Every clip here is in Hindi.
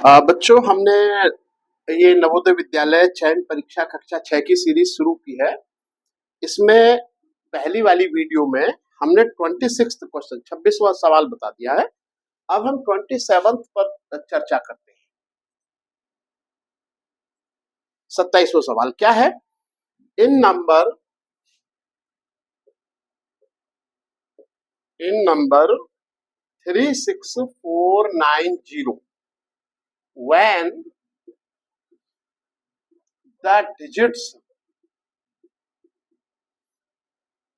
बच्चों हमने ये नवोदय विद्यालय चयन परीक्षा कक्षा 6 की सीरीज शुरू की है। इसमें पहली वाली वीडियो में हमने 26th क्वेश्चन 26वां सवाल बता दिया है। अब हम 27th पर चर्चा करते हैं। 27वां सवाल क्या है? इन number 36490 when the digits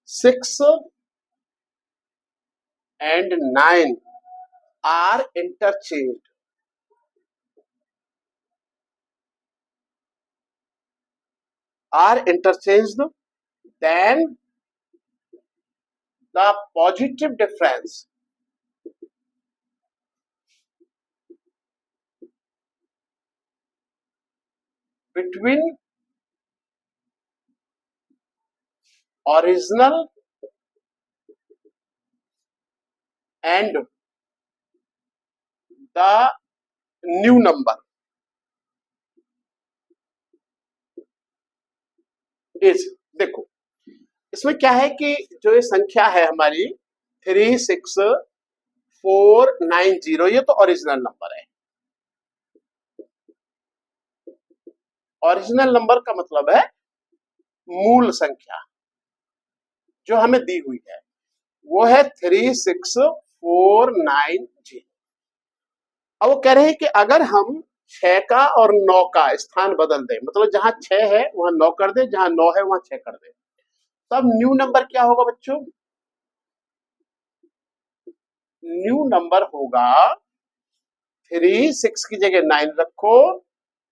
6 and 9 are interchanged, then the positive difference between original and the new number is, देखो इसमें क्या है कि जो ये संख्या है हमारी 36490, ये तो ओरिजिनल नंबर है। ओरिजिनल नंबर का मतलब है मूल संख्या जो हमें दी हुई है वो है 36490। अब वो कह रहे हैं कि अगर हम 6 का और 9 का स्थान बदल दें, मतलब जहां 6 है वहां 9 कर दे, जहां 9 है वहां 6 कर दे, तब न्यू नंबर क्या होगा बच्चों? न्यू नंबर होगा 3, 6 की जगह 9 रखो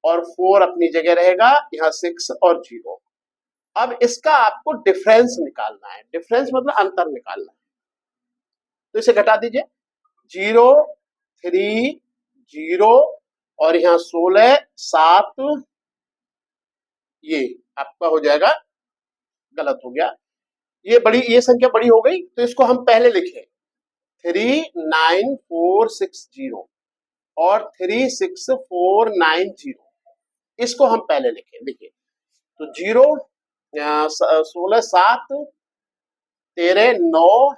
और 4 अपनी जगह रहेगा, यहाँ 6 और 0। अब इसका आपको डिफरेंस निकालना है। डिफरेंस मतलब अंतर निकालना है, तो इसे घटा दीजिए। 0, 3, 0 और यहाँ 16, 7, ये आपका हो जाएगा, गलत हो गया, ये संख्या बड़ी हो गई, तो इसको हम पहले लिखें 39460 और 36490, इसको हम पहले लिखें। देखिए तो 0, 16, 7, 13, 9,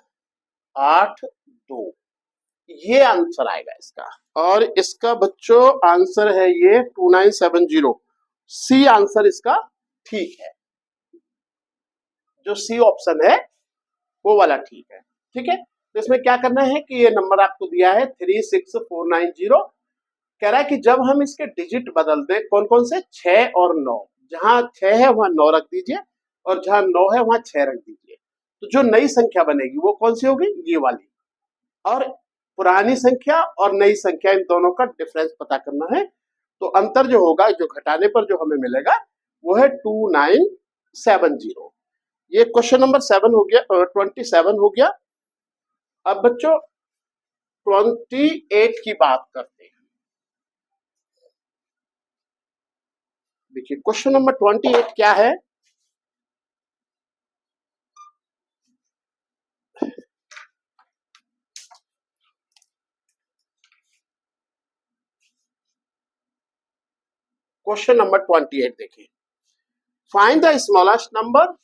8, 2, ये आंसर आएगा इसका। और इसका बच्चों आंसर है ये 2970। सी आंसर इसका ठीक है, जो सी ऑप्शन है वो वाला ठीक है। ठीक है, तो इसमें क्या करना है कि ये नंबर आपको दिया है 36490। कह रहा है कि जब हम इसके डिजिट बदल दें, कौन कौन से? 6 और 9, जहां 6 है वहां 9 रख दीजिए और जहां 9 है वहां 6 रख दीजिए, तो जो नई संख्या बनेगी वो कौन सी होगी? ये वाली। और पुरानी संख्या और नई संख्या, इन दोनों का डिफरेंस पता करना है। तो अंतर जो होगा, जो घटाने पर जो हमें मिलेगा वो है 2970। ये क्वेश्चन नंबर 7 हो गया, 27 हो गया। अब बच्चों 28 की बात करते हैं। देखिए क्वेश्चन नंबर 28 क्या है? क्वेश्चन नंबर 28 देखिए, find the smallest number,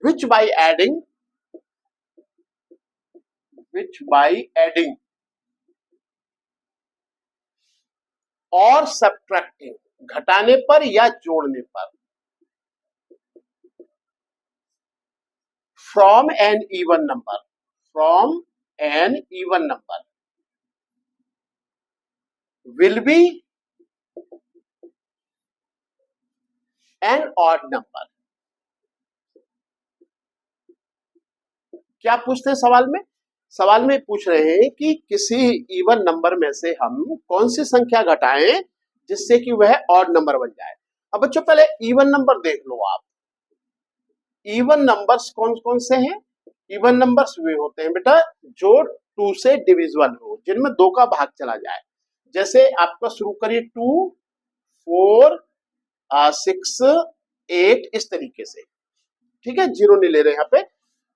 which by adding और सब्ट्रैक्टिंग, घटाने पर या जोड़ने पर, from an even number will be an odd number। क्या पूछते हैं सवाल में? सवाल में पूछ रहे हैं कि किसी इवन नंबर में से हम कौन सी संख्या घटाएं जिससे कि वह ऑड नंबर बन जाए। अब बच्चों पहले इवन नंबर देख लो आप। इवन नंबर्स कौन कौन से हैं? इवन नंबर्स वे होते हैं बेटा जो 2 से डिविजिबल हो, जिनमें 2 का भाग चला जाए। जैसे आपका शुरू करिए 2, 4, 6, 8, इस तरीके से। ठीक है, जीरो नहीं ले रहे यहाँ पे।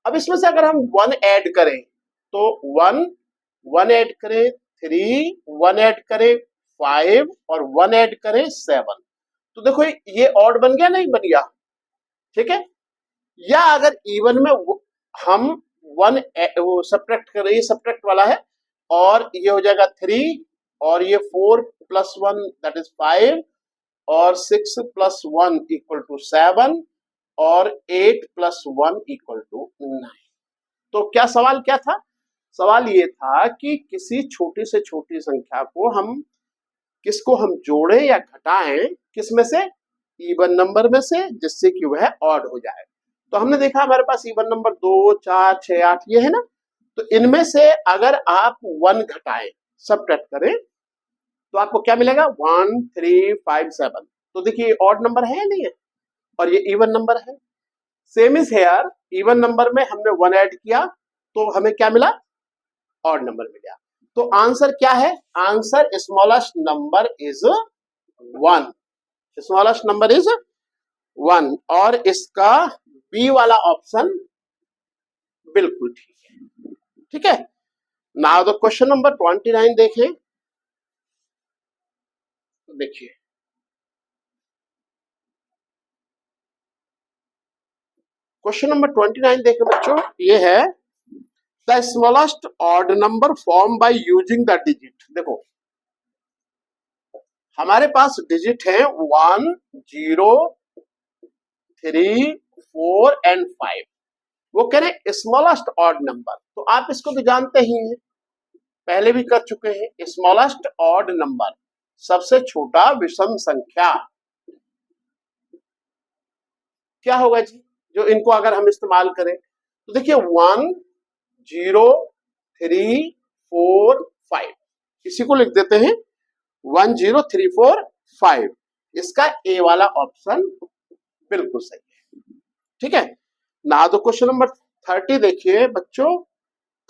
अब इसमें से अगर हम 1 ऐड करें तो 1 ऐड करें 3, 1 ऐड करें 5 और 1 ऐड करें 7, तो देखो ये ऑड बन गया नहीं बन गया, ठीक है। या अगर इवन में हम 1 वो सब्ट्रैक्ट कर रहे, सब्ट्रैक्ट वाला है, और ये हो जाएगा 3 और ये 4 + 1 दैट इज 5 और 6 + 1 = 7 और 8 + 1 = 9। तो क्या सवाल क्या था? सवाल ये था कि किसी छोटी से छोटी संख्या को हम किसको हम जोड़े या घटाएं, किस में से? इवन नंबर में से, जिससे कि वह ऑड हो जाए। तो हमने देखा हमारे पास इवन नंबर 2, 4, 6, 8 ये है ना, तो इनमें से अगर आप 1 घटाएं, सब्ट्रैक्ट करें, तो आपको क्या मिलेगा? 1, 3, 5, 7। तो देखिए ऑड नंबर है या नहीं है, और ये इवन नंबर है। Same is here, even number में हमने 1 ऐड किया तो हमें क्या मिला? ऑड नंबर मिला। तो आंसर क्या है? Answer smallest number is 1। Smallest number is 1 और इसका बी वाला ऑप्शन बिल्कुल ठीक है, ठीक है। नाउ द क्वेश्चन नंबर 29 देखें। देखिए क्वेश्चन नंबर 29 देखें बच्चों, ये है the smallest odd number form by using the digit. देखो हमारे पास डिजिट है 1, 0, 3, 4 एंड 5। वो कह रहे स्मॉलेस्ट ऑड नंबर, तो आप इसको भी जानते ही हैं, पहले भी कर चुके हैं। स्मॉलेस्ट ऑड नंबर, सबसे छोटा विषम संख्या, क्या होगा जी? जो इनको अगर हम इस्तेमाल करें तो देखिए 1, 0, 3, 4, 5, इसी को लिख देते हैं 1, 0, 3, 4, 5। इसका ए वाला ऑप्शन बिल्कुल सही है, ठीक है। ना तो क्वेश्चन नंबर 30 देखिए बच्चों,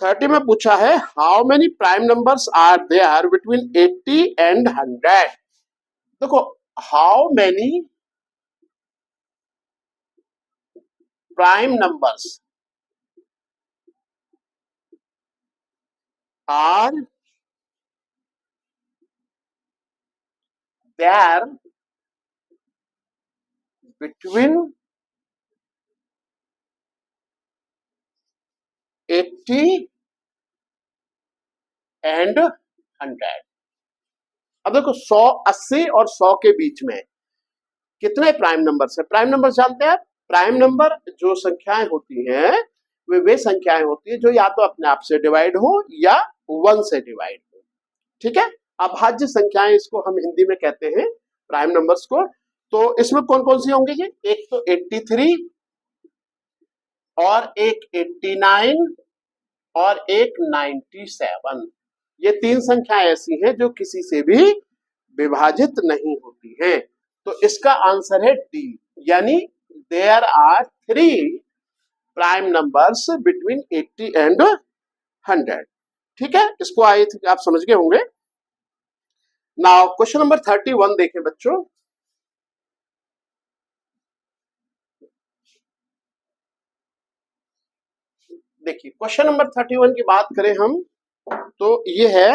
30 में पूछा है how many prime numbers are there between 80 and 100। देखो how many prime numbers are there between 80 and 100। अब देखो 100, 80 और 100 के बीच में कितने प्राइम नंबर्स है? प्राइम नंबर जानते हैं? प्राइम नंबर जो संख्याएं होती हैं वे संख्याएं होती है जो या तो अपने आप से डिवाइड हो या 1 से डिवाइड हो, ठीक है। अभाज्य संख्याएं इसको हम हिंदी में कहते हैं प्राइम नंबर्स को। तो इसमें कौन कौन सी होंगी जी? एक तो 83 और एक 89 और एक 97। ये 3 संख्याएं ऐसी हैं जो किसी से भी विभाजित नहीं होती हैं। तो इसका आंसर है डी, यानी there are 3 prime numbers between 80 and 100, ठीक है। इसको आई थिंक आप समझ गए होंगे। नाउ क्वेश्चन नंबर 31 देखें बच्चों। देखिए क्वेश्चन नंबर 31 की बात करें हम तो ये है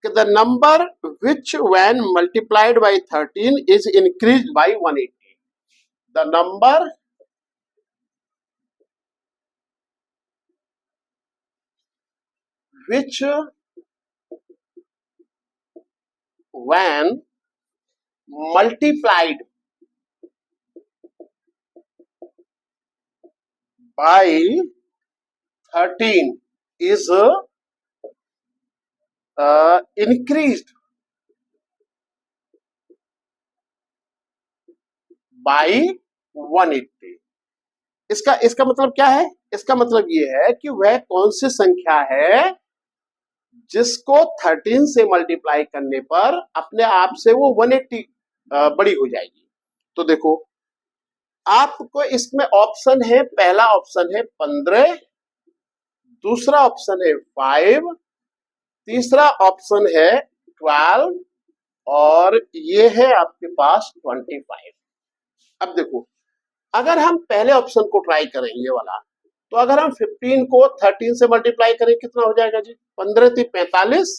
कि the number which when multiplied by 13 is increased by 180। The number which when multiplied by 13 is increased by 180। इसका इसका मतलब क्या है? इसका मतलब ये है कि वह कौन सी संख्या है जिसको 13 से मल्टीप्लाई करने पर अपने आप से वो 180 बड़ी हो जाएगी। तो देखो आपको इसमें ऑप्शन है, पहला ऑप्शन है 15, दूसरा ऑप्शन है 5, तीसरा ऑप्शन है 12 और ये है आपके पास 25। अब देखो अगर हम पहले ऑप्शन को ट्राई करें ये वाला, तो अगर हम 15 को 13 से मल्टीप्लाई करें कितना हो जाएगा जी? 15 × 45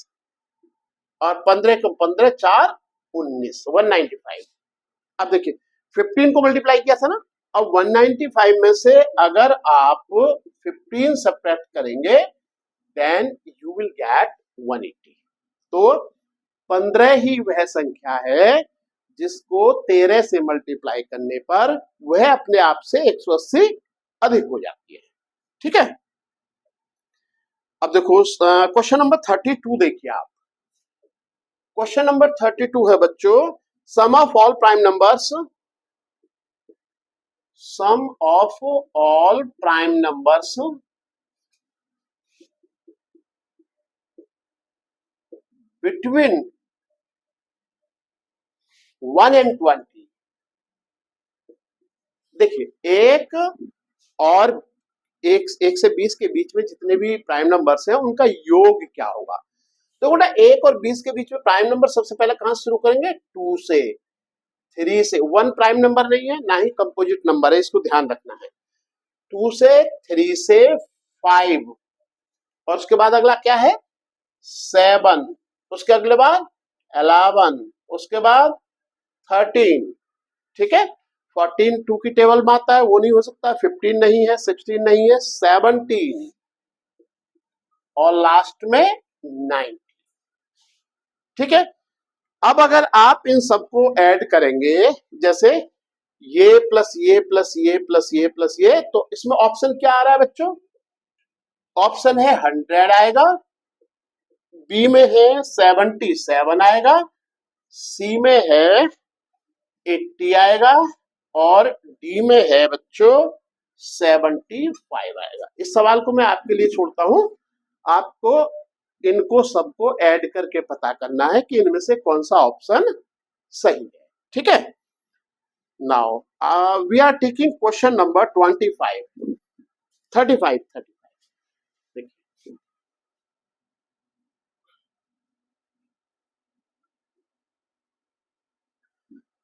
और 15 को 15 4 19 195। अब देखिए 15 को मल्टीप्लाई किया था ना, अब 195 में से अगर आप 15 सब्ट्रैक्ट करेंगे देन यू विल गेट 180। तो 15 ही वह संख्या है जिसको 13 से मल्टीप्लाई करने पर वह अपने आप से 180 अधिक हो जाती है। ठीक है, अब देखो क्वेश्चन नंबर 32 देखिए आप। क्वेश्चन नंबर 32 है बच्चों, sum of all prime numbers, sum of all prime numbers between 1 and 20। देखिए एक और एक से 20 के बीच में जितने भी प्राइम नंबर्स हैं उनका योग क्या होगा। तो बेटा 1 और 20 के बीच में प्राइम नंबर सबसे पहले कहां से शुरू करेंगे? 2 से, 3 से। 1 प्राइम नंबर नहीं है, ना ही कंपोजिट नंबर है, इसको ध्यान रखना है। 2 से, 3 से, 5 और उसके बाद अगला क्या है? 7, उसके अगले बाद 11, उसके बाद 13। ठीक है, 14 2 की टेबल में आता है, वो नहीं हो सकता। 15 नहीं है, 16 नहीं है, 17 और लास्ट में 9। ठीक है, अब अगर आप इन सबको ऐड करेंगे, जैसे ये प्लस ये प्लस ये प्लस ये प्लस ये, तो इसमें ऑप्शन क्या आ रहा है बच्चों? ऑप्शन है 100 आएगा, बी में है 77 आएगा, सी में है 80 आएगा और डी में है बच्चों 75 आएगा। इस सवाल को मैं आपके लिए छोड़ता हूं, आपको इनको सबको ऐड करके पता करना है कि इनमें से कौन सा ऑप्शन सही है। ठीक है, now we are taking question number 35।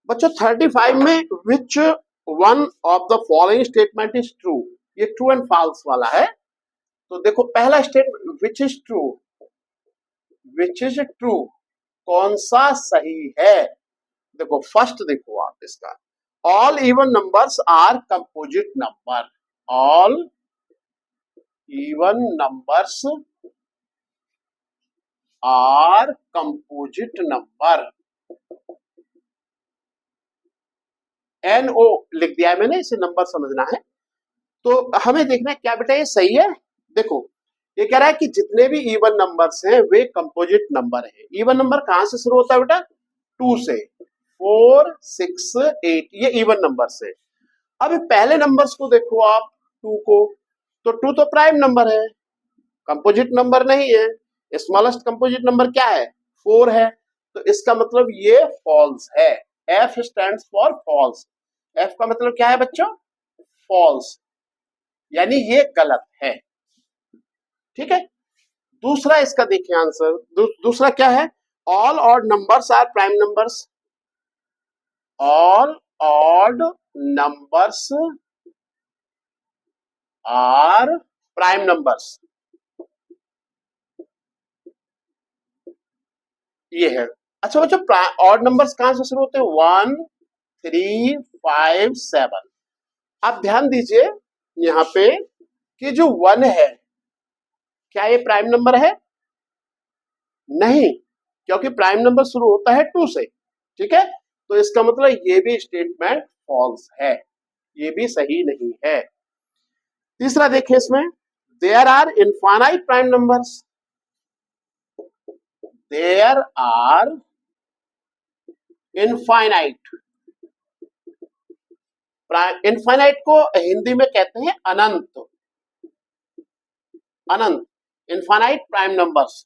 बच्चों 35 में which one of the following statement is true, ये ट्रू एंड फॉल्स वाला है। तो देखो पहला statement which is true, which is true, कौन सा सही है? देखो फर्स्ट देखो आप इसका, all even numbers are composite number, all even numbers are composite number. NO लिख दिया है मैंने, इसे नंबर समझना है। तो हमें देखना है क्या बेटा ये सही है। देखो ये कह रहा है कि जितने भी इवन नंबर्स हैं वे कंपोजिट नंबर हैं। इवन नंबर कहां से शुरू होता है बेटा? 2 से। 4 6 8 ये इवन नंबर्स है। अब पहले नंबर्स को देखो आप, 2 को, तो 2 तो प्राइम नंबर है, कंपोजिट नंबर नहीं है। स्मॉलेस्ट कंपोजिट नंबर क्या है? 4 है। तो इसका मतलब ये फॉल्स है। F stands for false. F का मतलब क्या है बच्चों? फॉल्स, यानी ये गलत है। ठीक है, दूसरा इसका देखिए आंसर, दूसरा क्या है? All odd numbers are prime numbers, all odd numbers are prime numbers, ये है। अच्छा बच्चों ऑड नंबर्स कहां से शुरू होते हैं? 1 3 5 7। आप ध्यान दीजिए यहाँ पे कि जो 1 है, क्या ये प्राइम नंबर है? नहीं, क्योंकि प्राइम नंबर शुरू होता है 2 से। ठीक है, तो इसका मतलब ये भी स्टेटमेंट फॉल्स है, ये भी सही नहीं है। तीसरा देखिए इसमें, there are infinite prime numbers, there are infinite. Infinite को हिंदी में कहते हैं अनंत, अनंत, इनफाइनाइट प्राइम नंबर्स।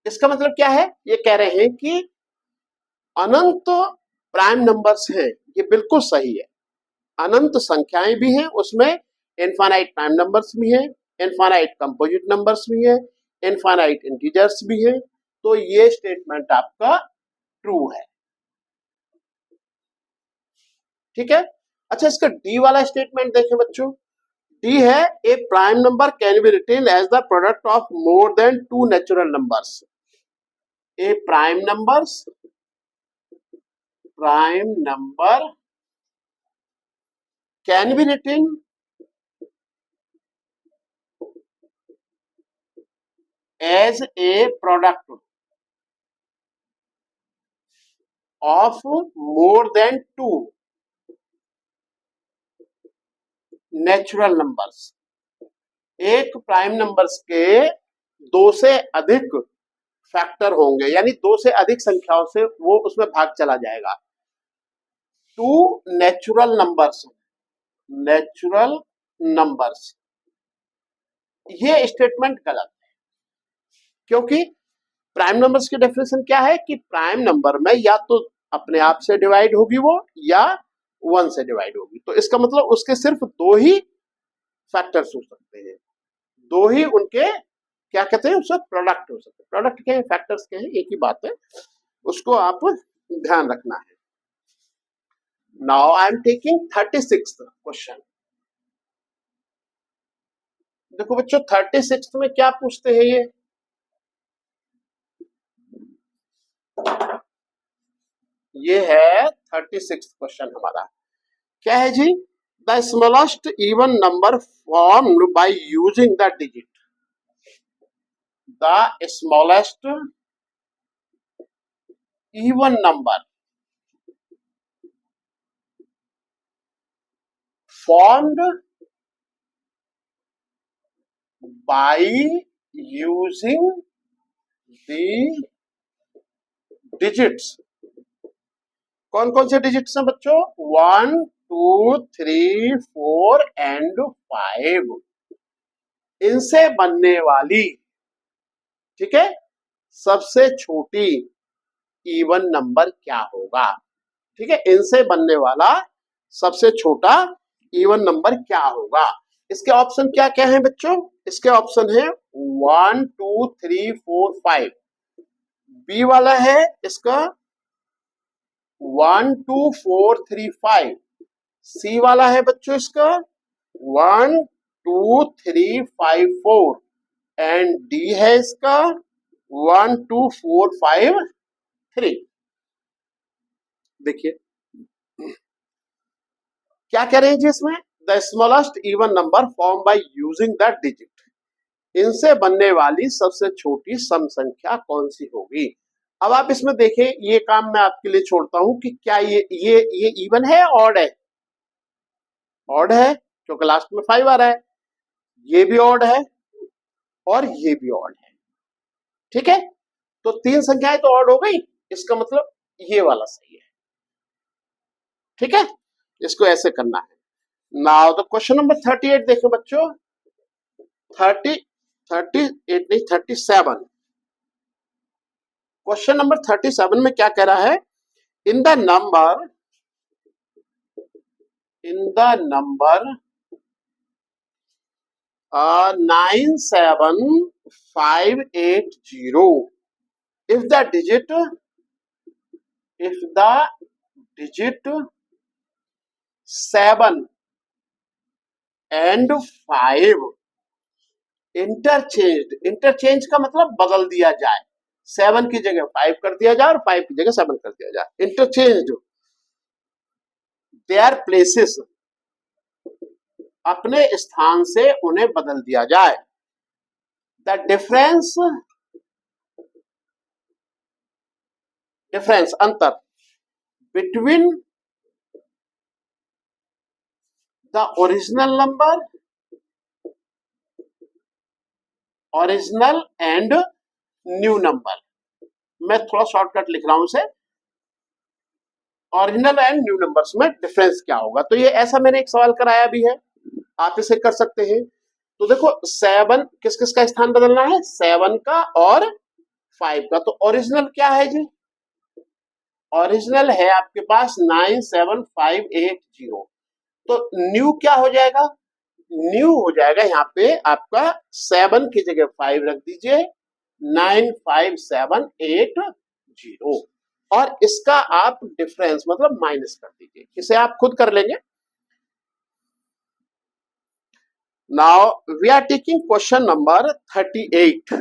इसका मतलब क्या है? ये कह रहे हैं कि अनंत प्राइम नंबर्स हैं, ये बिल्कुल सही है। अनंत संख्याएं भी हैं, उसमें इनफाइनाइट प्राइम नंबर्स भी हैं, इनफाइनाइट कंपोजिट नंबर्स भी हैं, इनफाइनाइट इंटीजर्स भी हैं। तो ये स्टेटमेंट आपका ट्रू है। ठीक है। अच्छा, इसका डी वाला स्टेटमेंट देखें बच्चों। डी है a prime number can be written as the product of more than two natural numbers. A prime number can be written as a product of more than two natural numbers. एक प्राइम नंबर्स के दो से अधिक फैक्टर होंगे, यानी दो से अधिक संख्याओं से वो उसमें भाग चला जाएगा। टू नेचुरल नंबर्स, ये स्टेटमेंट गलत है, क्योंकि प्राइम नंबर्स की डेफिनेशन क्या है कि प्राइम नंबर में या तो अपने आप से डिवाइड होगी वो, या वन से डिवाइड होगी। तो इसका मतलब उसके सिर्फ दो ही फैक्टर्स हो सकते हैं, दो ही उनके क्या कहते हैं उससे प्रोडक्ट हो सकते हैं। प्रोडक्ट के हैं, फैक्टर्स के हैं, एक ही बात है, उसको आप ध्यान रखना है। Now I am taking 36th question. देखो बच्चों 36th में क्या पूछते हैं ये है 36th क्वेश्चन हमारा। क्या है जी? The smallest even number formed by using the digit. The smallest even number formed by using the digits। कौन कौन से डिजिट्स हैं बच्चों? 1 2 3 4 एंड 5। इनसे बनने वाली, ठीक है, सबसे छोटी इवन नंबर क्या होगा? ठीक है, इनसे बनने वाला सबसे छोटा इवन नंबर क्या होगा? इसके ऑप्शन क्या क्या है बच्चों? इसके ऑप्शन है 1 2 3 4 5। बी वाला है इसका 1 2 4 3 5। सी वाला है बच्चों इसका 1 2 3 5 4। एंड डी है इसका 1 2 4 5 3। देखिए क्या कह रहे हैं जी इसमें? The smallest even number form by using the digit. इनसे बनने वाली सबसे छोटी सम संख्या कौन सी होगी? अब आप इसमें देखें, ये काम मैं आपके लिए छोड़ता हूं कि क्या ये इवन है, ऑड है? ऑड है क्योंकि लास्ट में 5 आ रहा है। ये भी ऑड है और ये भी ऑड है, ठीक है। तो तीन संख्याएं तो ऑड हो गई, इसका मतलब ये वाला सही है, ठीक है। इसको ऐसे करना है। नाउ द क्वेश्चन नंबर 38 देखो बच्चों। 38 नहीं 37। क्वेश्चन नंबर 37 में क्या कह रहा है? In the number 97580, if the digit 7 and 5 interchange का मतलब बदल दिया जाए, 7 की जगह 5 कर दिया जाए और 5 की जगह 7 कर दिया जाए। इंटरचेंज देयर प्लेसेस, अपने स्थान से उन्हें बदल दिया जाए। द डिफरेंस अंतर between the original and new number. मैं थोड़ा शॉर्टकट लिख रहा हूं इसे। ओरिजिनल एंड न्यू नंबर्स में डिफरेंस क्या होगा? तो ये ऐसा मैंने एक सवाल कराया भी है, आप इसे कर सकते हैं। तो देखो 7 किस किस का स्थान बदलना है? 7 का और 5 का। तो ओरिजिनल क्या है जी? ओरिजिनल है आपके पास 97580। तो न्यू क्या हो जाएगा? न्यू हो जाएगा यहाँ पे आपका 7 की जगह 5 रख दीजिए, 95780। और इसका आप डिफरेंस मतलब माइनस कर दीजिए, इसे आप खुद कर लेंगे। Now we are taking question number 38।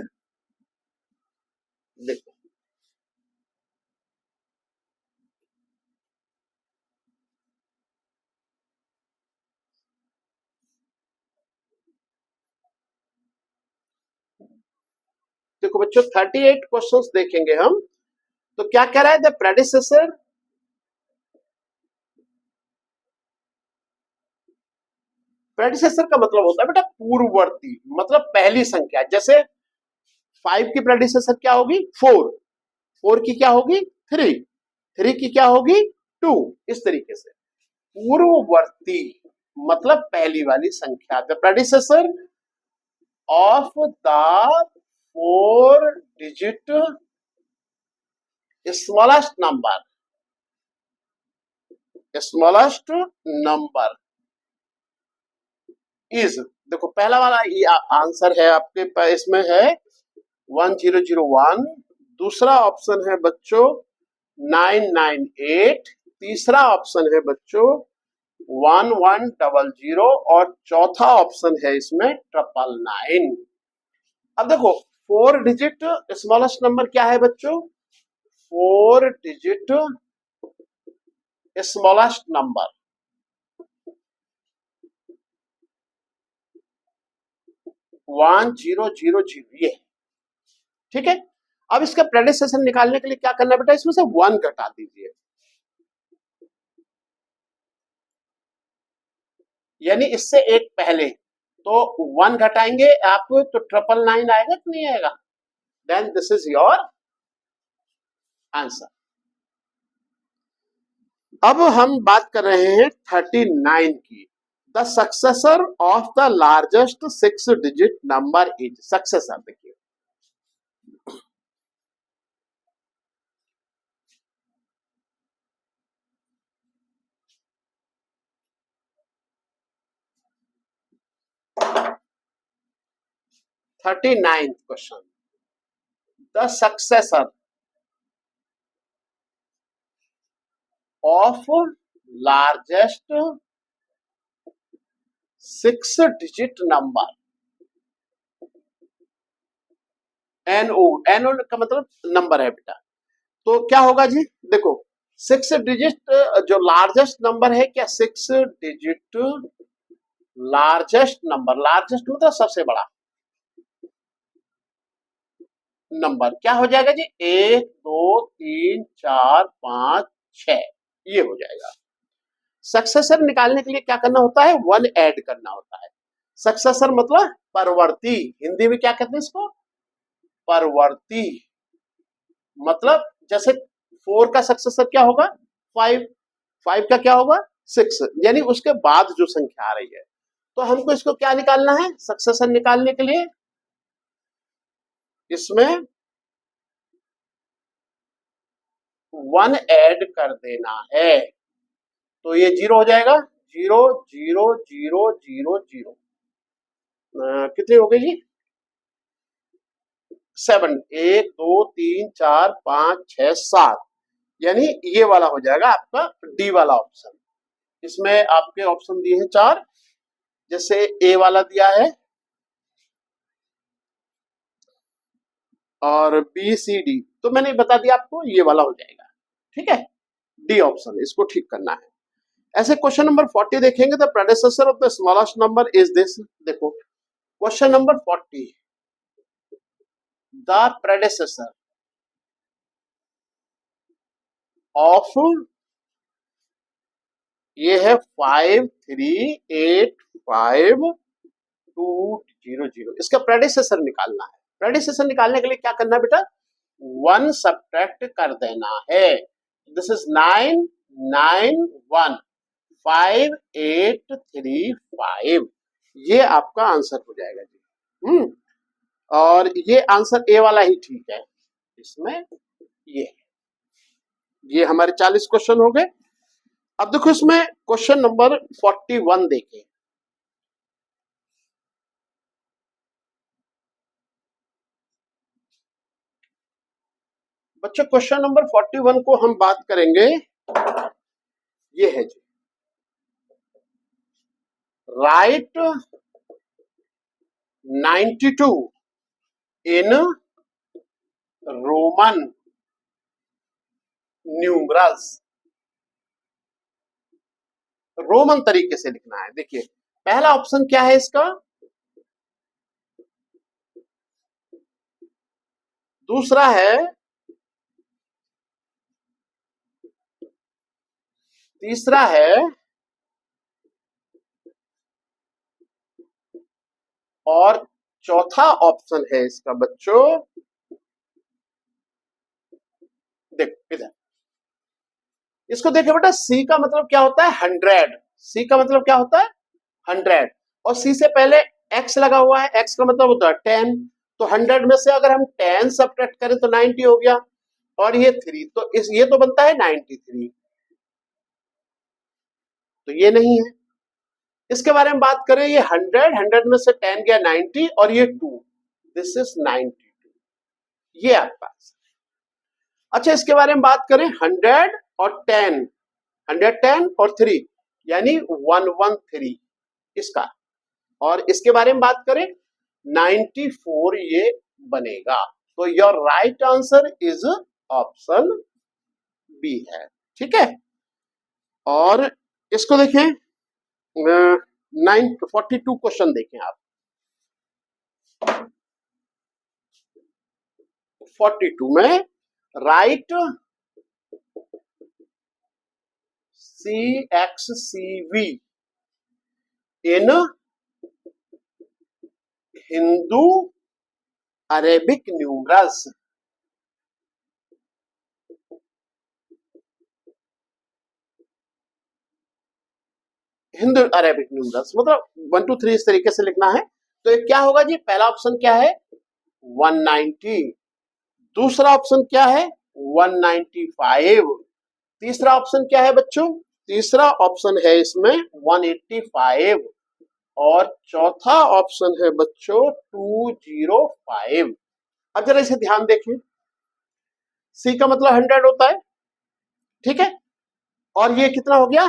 देखो देखो बच्चों 38 क्वेश्चंस देखेंगे हम। तो क्या कह रहा है, द प्रेडिसेसर प्रेडिसेसर का मतलब होता है बेटा पूर्ववर्ती, मतलब पहली संख्या। जैसे 5 की प्रेडिसेसर क्या होगी 4, 4 की क्या होगी 3, 3 की क्या होगी 2, इस तरीके से पूर्ववर्ती मतलब पहली वाली संख्या। The predecessor of the 4 digit smallest number is, देखो पहला वाला ये आंसर है आपके पास, इसमें है 1001, दूसरा ऑप्शन है बच्चों 998, तीसरा ऑप्शन है बच्चों 1100 और चौथा ऑप्शन है इसमें 999। अब देखो 4 डिजिट स्मॉलेस्ट नंबर क्या है बच्चों, 4 डिजिट स्मॉलेस्ट नंबर 1000, ये ठीक है। अब इसका प्रेडिसेसर निकालने के लिए क्या करना है बेटा, इसमें से 1 घटा दीजिए, यानी इससे एक पहले। तो 1 घटाएंगे आप तो 999 आएगा कि नहीं आएगा, then this is your answer. अब हम बात कर रहे हैं 39 की। The successor of the largest 6 digit number is, successor देखिए 39th question, the successor of largest 6 digit number, NO, NO का मतलब नंबर है बेटा। तो क्या होगा जी, देखो 6 डिजिट जो लार्जेस्ट नंबर है, क्या 6 डिजिट लार्जेस्ट नंबर, लार्जेस्ट मतलब सबसे बड़ा नंबर क्या हो जाएगा जी, 1 2 3 4 5 6, ये हो जाएगा। सक्सेसर निकालने के लिए क्या करना होता है, 1 ऐड करना होता है। सक्सेसर मतलब परवर्ती, हिंदी में क्या कहते हैं इसको, परवर्ती। मतलब जैसे 4 का सक्सेसर क्या होगा 5, 5 का क्या होगा 6, यानी उसके बाद जो संख्या आ रही है। तो हमको इसको क्या निकालना है, सक्सेसर निकालने के लिए इसमें 1 ऐड कर देना है, तो ये 0 हो जाएगा, 0 0 0 0 0, कितनी हो गई जी 7, 1 2 3 4 5 6 7, यानी ये वाला हो जाएगा आपका डी वाला ऑप्शन। इसमें आपके ऑप्शन दिए हैं 4, जैसे ए वाला दिया है और बी सी डी, तो मैंने बता दिया आपको ये वाला हो जाएगा, ठीक है। डी ऑप्शन इसको ठीक करना है। ऐसे क्वेश्चन नंबर 40 देखेंगे, the predecessor of the smallest number is this. देखो question number 40, the predecessor of, ये है 538520, इसका प्रेडिसेसर निकालना है। प्रेडिसेसर निकालने के लिए क्या करना है बेटा, 1 सब्ट्रैक्ट कर देना है। दिस इज 9915835, ये आपका आंसर हो जाएगा जी। और ये आंसर ए वाला ही ठीक है इसमें, ये हमारे 40 क्वेश्चन हो गए। अब देखो इसमें क्वेश्चन नंबर 41 देखें। बच्चों क्वेश्चन नंबर 41 को हम बात करेंगे। ये है जी, right 92 in Roman numerals. Roman तरीके से लिखना है। देखिए पहला ऑप्शन क्या है इसका, दूसरा है, तीसरा है, और चौथा ऑप्शन है इसका बच्चों, देखो इधर इसको देखिए बेटा, सी का मतलब क्या होता है 100, सी का मतलब क्या होता है 100, और सी से पहले एक्स लगा हुआ है, एक्स का मतलब होता है 10, तो 100 में से अगर हम 10 सब्ट्रैक्ट करें तो 90 हो गया, और ये 3, तो इस ये तो बनता है 93, तो ये नहीं है। इसके बारे में बात करें, ये 100 में से 10 गया 90, और ये 2, दिस इज 92, ये आपके पास। अच्छा इसके बारे में बात करें, 100 और 10, 110 और 3 यानी 113 इसका, और इसके बारे में बात करें 94 ये बनेगा। तो your right answer is option B है, ठीक है। और इसको देखें, 942 क्वेश्चन देखें आप, 42 में write CXCV in Hindu Arabic numerals. Hindu Arabic numerals मतलब 1 2 3 इस तरीके से लिखना है। तो क्या होगा जी, पहला ऑप्शन क्या है 190, दूसरा ऑप्शन क्या है 195, तीसरा ऑप्शन क्या है बच्चों, तीसरा ऑप्शन है इसमें 185, और चौथा ऑप्शन है बच्चों 205। अब जरा इसे ध्यान देखें, सी का मतलब 100 होता है, ठीक है, और ये कितना हो गया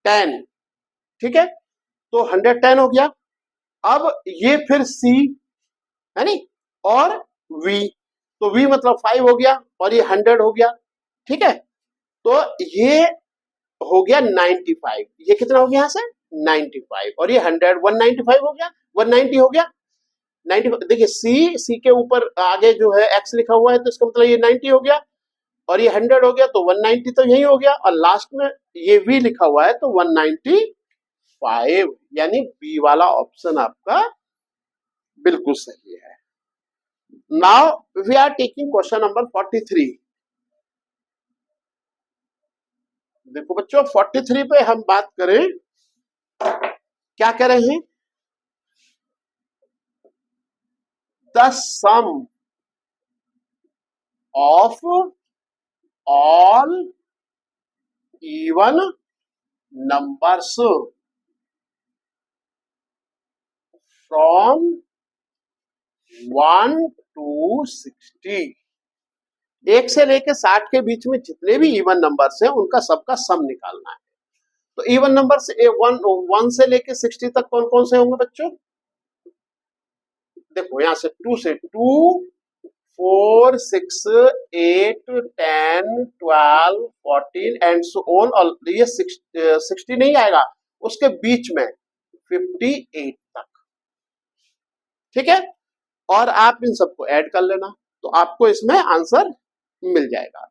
10, ठीक है, तो 110 हो गया। अब ये फिर सी है नी, और वी, तो वी मतलब 5 हो गया, और ये 100 हो गया, ठीक है, तो ये हो गया 95, ये कितना हो गया यहां से 95, और ये 100 195 हो गया, 190 हो गया 90। देखिए सी के ऊपर आगे जो है एक्स लिखा हुआ है, तो इसका मतलब ये 90 हो गया, और ये 100 हो गया, तो 190 तो यही हो गया, और लास्ट में ये वी लिखा हुआ है तो 195, यानी बी वाला ऑप्शन आपका बिल्कुल सही है। Now we are taking question number 43। देखो बच्चों 43 पे हम बात करें, क्या कह रहे हैं, the sum of all even numbers from 1 to 60, 1 से लेके 60 के बीच में जितने भी इवन नंबर्स हैं उनका सबका सम निकालना है। तो इवन नंबर से 1 से लेके 60 तक कौन कौन से होंगे बच्चों, देखो यहां से 2 से 2 4 6 8 10 12 14 एंड सो ऑन, और ये 60 नहीं आएगा, उसके बीच में 58 तक, ठीक है, और आप इन सबको ऐड कर लेना, तो आपको इसमें आंसर मिल जाएगा।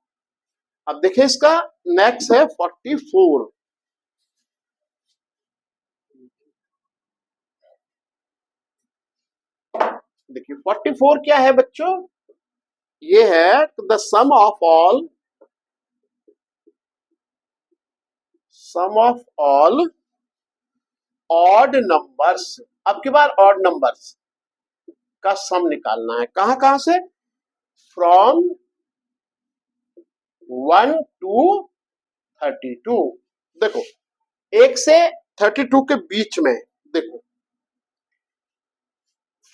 अब देखिए इसका नेक्स्ट है 44। देखिए 44 क्या है बच्चों, ये है the sum of all odd numbers. अब की बार ऑड नंबर्स का सम निकालना है, कहां कहां से, फ्रॉम 1 to 32। देखो 1 से 32 के बीच में, देखो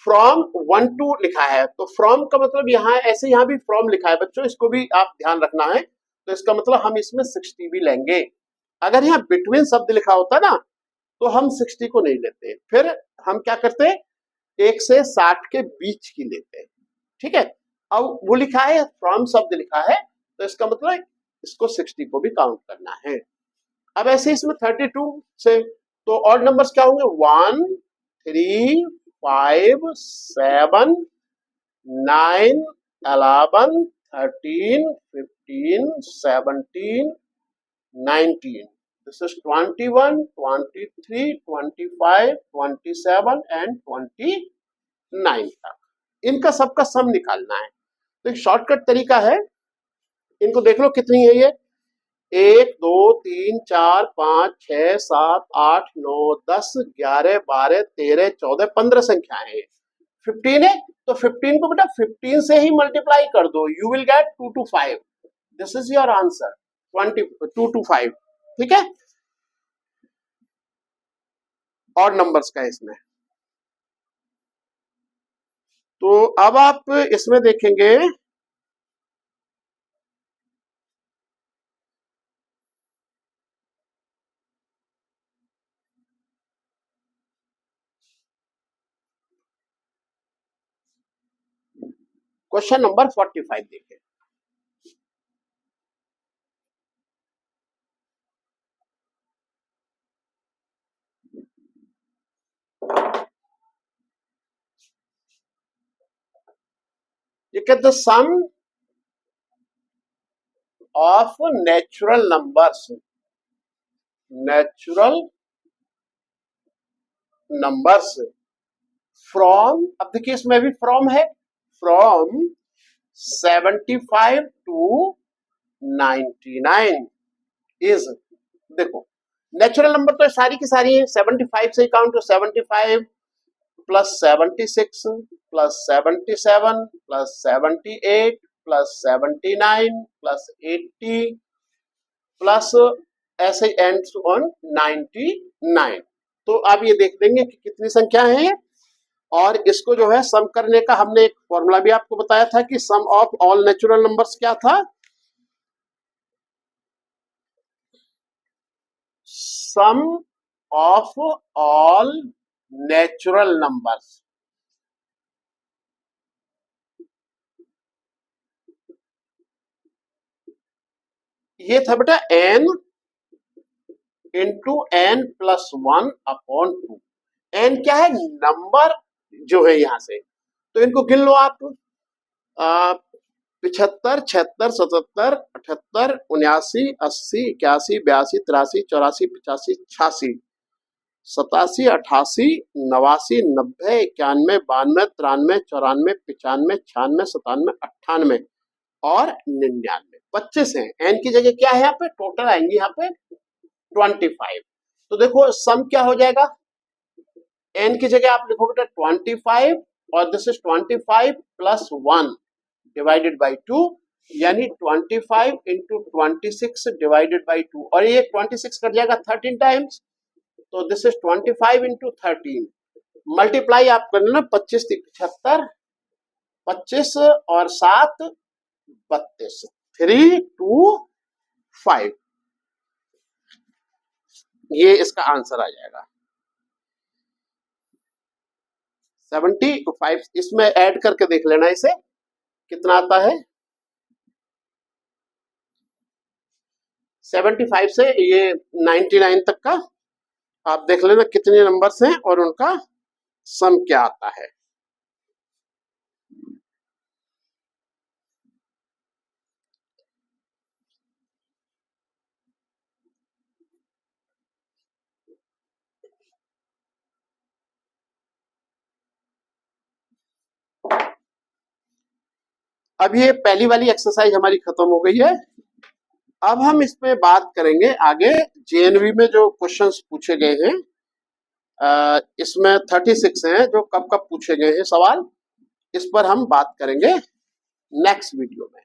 फ्रॉम 1 टू लिखा है, तो फ्रॉम का मतलब यहाँ ऐसे यहाँ भी फ्रॉम लिखा है बच्चों, इसको भी आप ध्यान रखना है। तो इसका मतलब हम इसमें 60 भी लेंगे। अगर यहाँ बिटवीन शब्द लिखा होता ना तो हम 60 को नहीं लेते, फिर हम क्या करते हैं 1 से 60 के बीच की लेते हैं। ठीक है, अब वो लिखा है फ्रॉम शब्द लिखा है तो इसका मतलब इसको 60 को भी काउंट करना है। अब ऐसे इसमें 32 से तो ऑड नंबर्स क्या होंगे 1 3 5 7 9 11 13 15 17 19 this is 21 23 25 27 and 29 तक इनका सबका सम निकालना है। तो एक शॉर्टकट तरीका है, इनको देख लो कितनी है ये 1 2 3 4 5 6 7 8 9 10 11 12 13 14 15 संख्याएं हैं। 15 है तो 15 को बेटा 15 से ही मल्टीप्लाई कर दो, you will get 2 to 5। This is your answer 2 to 5। ठीक है, और नंबर्स का इसमें। तो अब आप इसमें देखेंगे क्वेश्चन नंबर 45 देखें। You get the sum of natural numbers from, अब देखिए इसमें भी फ्रॉम है, फ्रॉम 75 to 99 इज, देखो नेचुरल नंबर तो सारी की सारी है 75 से काउंट, तो 75 plus 76 plus 77 plus 78 plus 79 plus 80 plus ऐसे एंड्स ऑन 99। तो आप ये देख देंगे कि कितनी संख्या है, और इसको जो है सम करने का हमने एक फॉर्मूला भी आपको बताया था कि सम ऑफ ऑल नेचुरल नंबर्स क्या था, सम ऑफ ऑल नेचुरल नंबर्स। ये था बेटा n into n plus 1 upon 2। n क्या है नंबर जो है यहां से, तो इनको गिन लो आप 75 76 77 78 79 80 81 82 83 84 85 86 87 88 89 90 91 92 93 94 95 96 97 98 और 99 25 हैं। एन की जगह क्या है यहाँ पे टोटल आएंगे यहाँ पे 25। तो देखो सम क्या हो जाएगा, एन की जगह आप लिखो बेटा 25 और this is 25 plus 1 divided by 2, यानी 25 इंटू 26 डिवाइडेड बाई 2, और ये 26 कर जाएगा 13 टाइम्स, तो दिस इज 25 इंटू 13। मल्टीप्लाई आप कर लेना 25 75 25 और 7 32 3 2 5, ये इसका आंसर आ जाएगा 75। इसमें ऐड करके देख लेना इसे कितना आता है, 75 से ये 99 तक का आप देख लेना कितने नंबर्स हैं और उनका सम क्या आता है। अब ये पहली वाली एक्सरसाइज हमारी खत्म हो गई है। अब हम इसमें बात करेंगे आगे जेएनवी में जो क्वेश्चंस पूछे गए हैं, इसमें 36 हैं जो कब कब पूछे गए हैं सवाल, इस पर हम बात करेंगे नेक्स्ट वीडियो में।